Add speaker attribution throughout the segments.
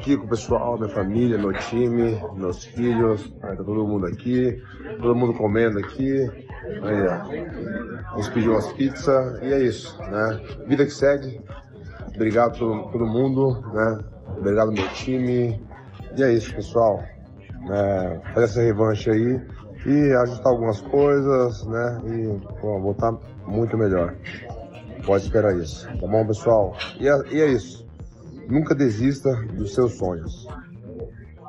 Speaker 1: aqui com o pessoal, minha família, meu time, meus filhos, tá todo mundo aqui, todo mundo comendo aqui. Aí, ó. Vamos pedir umas pizzas e é isso, né? Vida que segue. Obrigado a todo mundo, né? Obrigado ao meu time. E é isso, pessoal. Fazer essa revanche aí e ajustar algumas coisas, né? E voltar muito melhor. Pode esperar isso, tá bom, pessoal? E é isso. Nunca desista dos seus sonhos.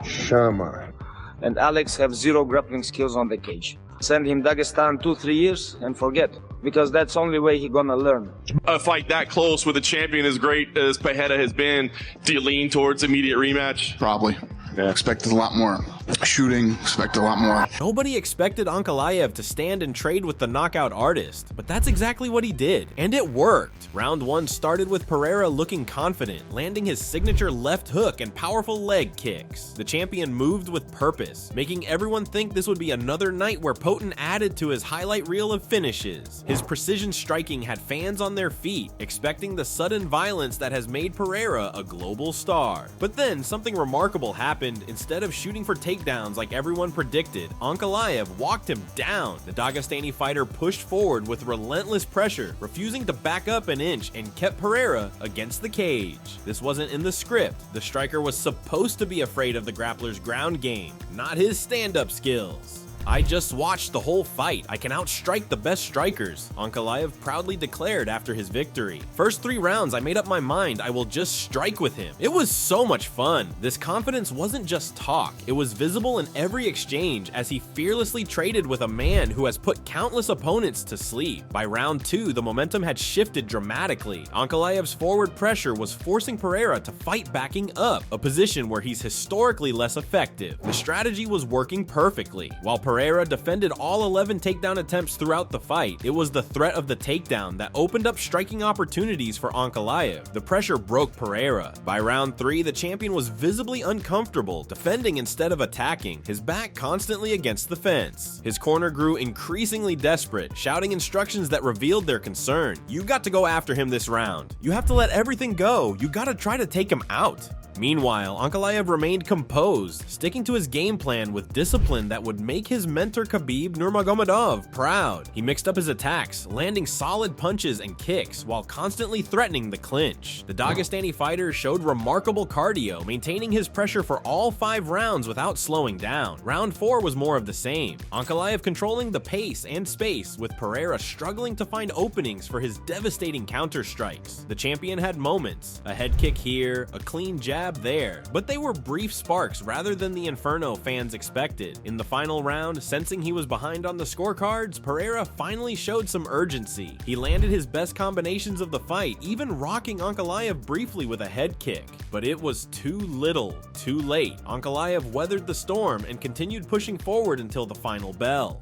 Speaker 1: Chama.
Speaker 2: And Alex have zero grappling skills on the cage. Send him Dagestan 2-3 years and forget. Because that's the only way he gonna learn.
Speaker 3: A fight that close with a champion as great as Pereira has been, do you lean towards immediate rematch?
Speaker 4: Probably. Yeah. Expected a lot more shooting, expected a lot more.
Speaker 5: Nobody expected Ankalaev to stand and trade with the knockout artist, but that's exactly what he did, and it worked. Round 1 started with Pereira looking confident, landing his signature left hook and powerful leg kicks. The champion moved with purpose, making everyone think this would be another night where Poten added to his highlight reel of finishes. His precision striking had fans on their feet, expecting the sudden violence that has made Pereira a global star. But then something remarkable happened. Instead of shooting for takedowns like everyone predicted, Ankalaev walked him down. The Dagestani fighter pushed forward with relentless pressure, refusing to back up an inch, and kept Pereira against the cage. This wasn't in the script. The striker was supposed to be afraid of the grappler's ground game, not his stand-up skills. I just watched the whole fight. I can outstrike the best strikers, Ankalaev proudly declared after his victory. First 3 rounds, I made up my mind I will just strike with him. It was so much fun. This confidence wasn't just talk. It was visible in every exchange as he fearlessly traded with a man who has put countless opponents to sleep. By round 2, the momentum had shifted dramatically. Ankalaev's forward pressure was forcing Pereira to fight backing up, a position where he's historically less effective. The strategy was working perfectly. While Pereira defended all 11 takedown attempts throughout the fight, it was the threat of the takedown that opened up striking opportunities for Ankalaev. The pressure broke Pereira. By round 3, the champion was visibly uncomfortable, defending instead of attacking, his back constantly against the fence. His corner grew increasingly desperate, shouting instructions that revealed their concern. You got to go after him this round. You have to let everything go. You gotta try to take him out. Meanwhile, Ankalaev remained composed, sticking to his game plan with discipline that would make his mentor Khabib Nurmagomedov proud. He mixed up his attacks, landing solid punches and kicks while constantly threatening the clinch. The Dagestani fighter showed remarkable cardio, maintaining his pressure for all 5 rounds without slowing down. Round 4 was more of the same, Ankalaev controlling the pace and space, with Pereira struggling to find openings for his devastating counter strikes. The champion had moments, a head kick here, a clean jab there, but they were brief sparks rather than the inferno fans expected. In the final round, sensing he was behind on the scorecards, Pereira finally showed some urgency. He landed his best combinations of the fight, even rocking Ankalaev briefly with a head kick. But it was too little, too late. Ankalaev weathered the storm and continued pushing forward until the final bell.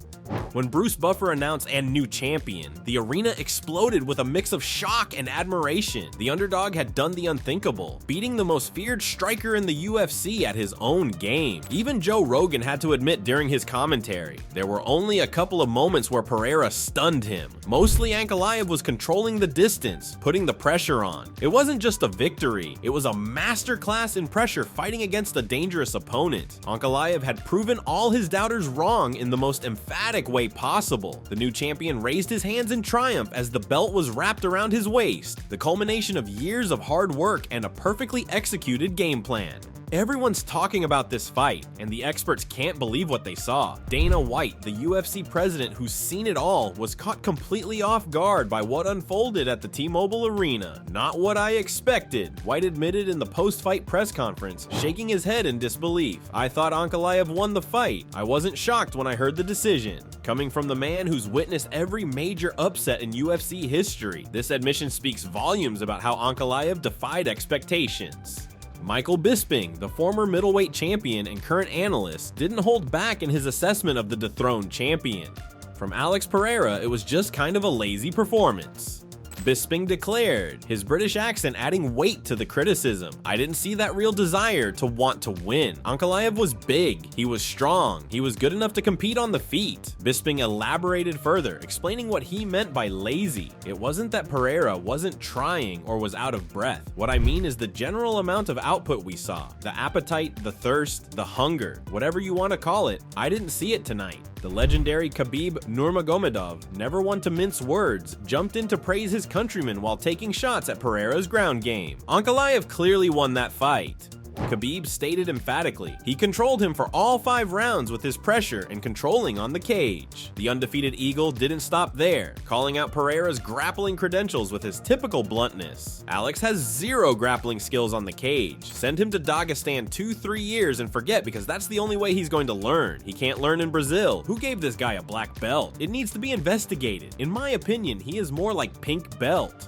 Speaker 5: When Bruce Buffer announced "and new champion," the arena exploded with a mix of shock and admiration. The underdog had done the unthinkable, beating the most feared striker in the UFC at his own game. Even Joe Rogan had to admit during his commentary, there were only a couple of moments where Pereira stunned him. Mostly Ankalaev was controlling the distance, putting the pressure on. It wasn't just a victory, it was a masterclass in pressure fighting against a dangerous opponent. Ankalaev had proven all his doubters wrong in the most emphatic way possible. The new champion raised his hands in triumph as the belt was wrapped around his waist, the culmination of years of hard work and a perfectly executed game plan. Everyone's talking about this fight, and the experts can't believe what they saw. Dana White, the UFC president who's seen it all, was caught completely off guard by what unfolded at the T-Mobile Arena. Not what I expected, White admitted in the post-fight press conference, shaking his head in disbelief. I thought Ankalaev won the fight. I wasn't shocked when I heard the decision. Coming from the man who's witnessed every major upset in UFC history, this admission speaks volumes about how Ankalaev defied expectations. Michael Bisping, the former middleweight champion and current analyst, didn't hold back in his assessment of the dethroned champion. From Alex Pereira, it was just kind of a lazy performance. Bisping declared, his British accent adding weight to the criticism. I didn't see that real desire to want to win. Ankalaev was big, he was strong, he was good enough to compete on the feet. Bisping elaborated further, explaining what he meant by lazy. It wasn't that Pereira wasn't trying or was out of breath. What I mean is the general amount of output we saw. The appetite, the thirst, the hunger, whatever you want to call it, I didn't see it tonight. The legendary Khabib Nurmagomedov, never one to mince words, jumped in to praise his countrymen while taking shots at Pereira's ground game. Ankalaev clearly won that fight. Khabib stated emphatically, he controlled him for all 5 rounds with his pressure and controlling on the cage. The undefeated Eagle didn't stop there, calling out Pereira's grappling credentials with his typical bluntness. Alex has 0 grappling skills on the cage. Send him to Dagestan 2-3 years and forget, because that's the only way he's going to learn. He can't learn in Brazil. Who gave this guy a black belt? It needs to be investigated. In my opinion, he is more like pink belt.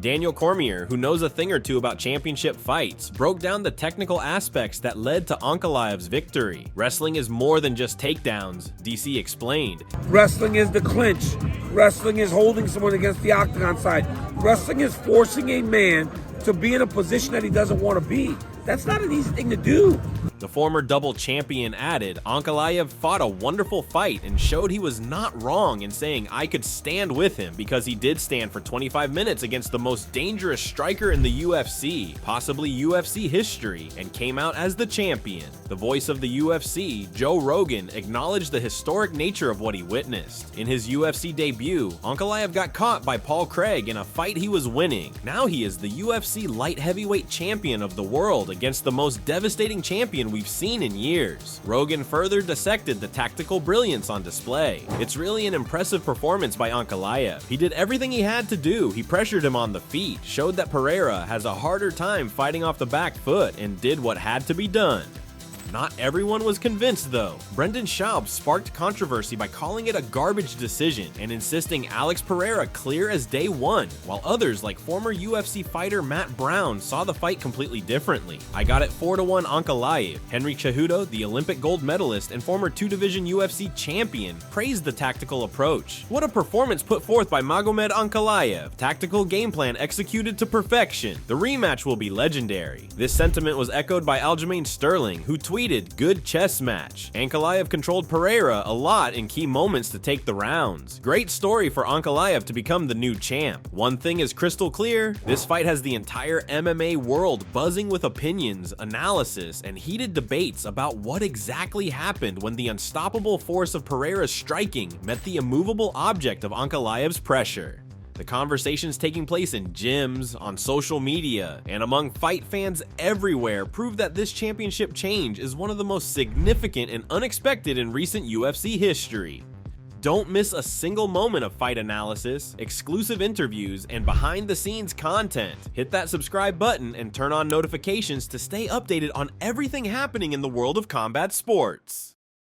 Speaker 5: Daniel Cormier, who knows a thing or two about championship fights, broke down the technical aspects that led to Ankalaev's victory. Wrestling is more than just takedowns, DC explained.
Speaker 6: Wrestling is the clinch. Wrestling is holding someone against the octagon side. Wrestling is forcing a man to be in a position that he doesn't want to be. That's not an easy thing to do.
Speaker 5: The former double champion added, Ankalaev fought a wonderful fight and showed he was not wrong in saying I could stand with him, because he did stand for 25 minutes against the most dangerous striker in the UFC, possibly UFC history, and came out as the champion. The voice of the UFC, Joe Rogan, acknowledged the historic nature of what he witnessed. In his UFC debut, Ankalaev got caught by Paul Craig in a fight he was winning. Now he is the UFC light heavyweight champion of the world against the most devastating champion we've seen in years. Rogan further dissected the tactical brilliance on display. It's really an impressive performance by Ankalaev. He did everything he had to do. He pressured him on the feet, showed that Pereira has a harder time fighting off the back foot, and did what had to be done. Not everyone was convinced though. Brendan Schaub sparked controversy by calling it a garbage decision and insisting Alex Pereira clear as day one, while others like former UFC fighter Matt Brown saw the fight completely differently. I got it 4-1 Ankalaev. Henry Cejudo, the Olympic gold medalist and former 2-division UFC champion, praised the tactical approach. What a performance put forth by Magomed Ankalaev. Tactical game plan executed to perfection. The rematch will be legendary. This sentiment was echoed by Aljamain Sterling, who tweeted, good chess match. Ankalaev controlled Pereira a lot in key moments to take the rounds. Great story for Ankalaev to become the new champ. One thing is crystal clear, this fight has the entire MMA world buzzing with opinions, analysis, and heated debates about what exactly happened when the unstoppable force of Pereira's striking met the immovable object of Ankalaev's pressure. The conversations taking place in gyms, on social media, and among fight fans everywhere prove that this championship change is one of the most significant and unexpected in recent UFC history. Don't miss a single moment of fight analysis, exclusive interviews, and behind-the-scenes content. Hit that subscribe button and turn on notifications to stay updated on everything happening in the world of combat sports.